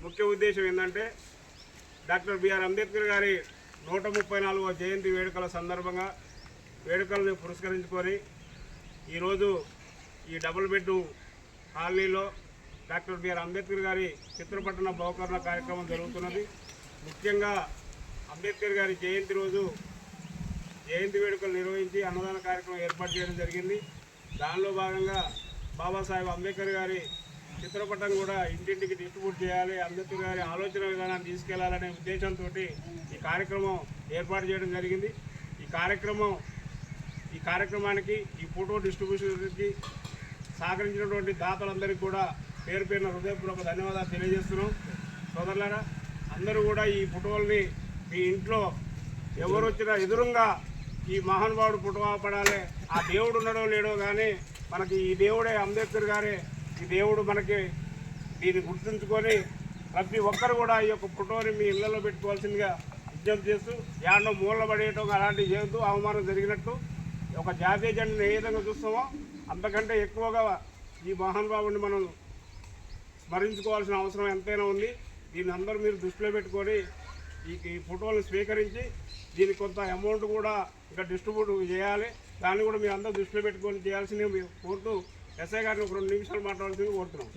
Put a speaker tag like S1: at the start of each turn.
S1: ముఖ్య ఉద్దేశం ఏంటంటే డాక్టర్ బిఆర్ అంబేద్కర్ గారి 134వ జయంతి వేడుకల సందర్భంగా వేడుకలను పురస్కరించుకొని ఈరోజు ఈ డబుల్ బెడ్ కాలనీలో డాక్టర్ బిఆర్ అంబేద్కర్ గారి చిత్రపటన బహుకరణ కార్యక్రమం జరుగుతున్నది. ముఖ్యంగా అంబేద్కర్ గారి జయంతి రోజు జయంతి వేడుకలు నిర్వహించి అన్నదాన కార్యక్రమం ఏర్పాటు చేయడం జరిగింది. దానిలో భాగంగా బాబాసాహెబ్ అంబేద్కర్ గారి చిత్రపటం కూడా ఇంటింటికి డిస్ట్రిబ్యూట్ చేయాలి, అంబేద్కర్ గారి ఆలోచన విధానాన్ని తీసుకెళ్లాలనే ఉద్దేశంతో ఈ కార్యక్రమం ఏర్పాటు చేయడం జరిగింది. ఈ కార్యక్రమానికి ఈ ఫోటో డిస్ట్రిబ్యూషన్కి సహకరించినటువంటి దాతలందరికీ కూడా పేరు పేరున హృదయపూర్వక ధన్యవాదాలు తెలియజేస్తున్నాం. సోదరులారా, అందరూ కూడా ఈ ఫోటోల్ని మీ ఇంట్లో ఎవరు వచ్చినా ఎదురుగా ఈ మహానుభావుడు ఫోటో పడాలి. ఆ దేవుడు ఉన్నాడో లేడో కానీ మనకి ఈ దేవుడే అంబేద్కర్ గారే ఈ దేవుడు. మనకి దీన్ని గుర్తుంచుకొని ప్రతి ఒక్కరు కూడా ఈ యొక్క ఫోటోని మీ ఇళ్లలో పెట్టుకోవాల్సిందిగా విజ్ఞప్తి చేస్తూ, యాడో మూల పడేయటం అలాంటివి చేయొద్దు. అవమానం జరిగినట్టు ఒక జాతీయ జెండాను ఏ విధంగా చూస్తామో అంతకంటే ఎక్కువగా ఈ మహానుభావుడిని మనం స్మరించుకోవాల్సిన అవసరం ఎంతైనా ఉంది. దీన్ని అందరూ మీరు దృష్టిలో పెట్టుకొని ఈ ఫోటోలను స్వీకరించి దీనికి కొంత అమౌంట్ కూడా ఇంకా డిస్ట్రిబ్యూట్ చేయాలి. దాన్ని కూడా మీరు అందరూ దృష్టిలో పెట్టుకొని చేయాల్సింది మీరు కోరుతూ ఎస్ఐ గారిని ఒక 2 నిమిషాలు మాట్లాడాల్సింది కోరుతున్నాం.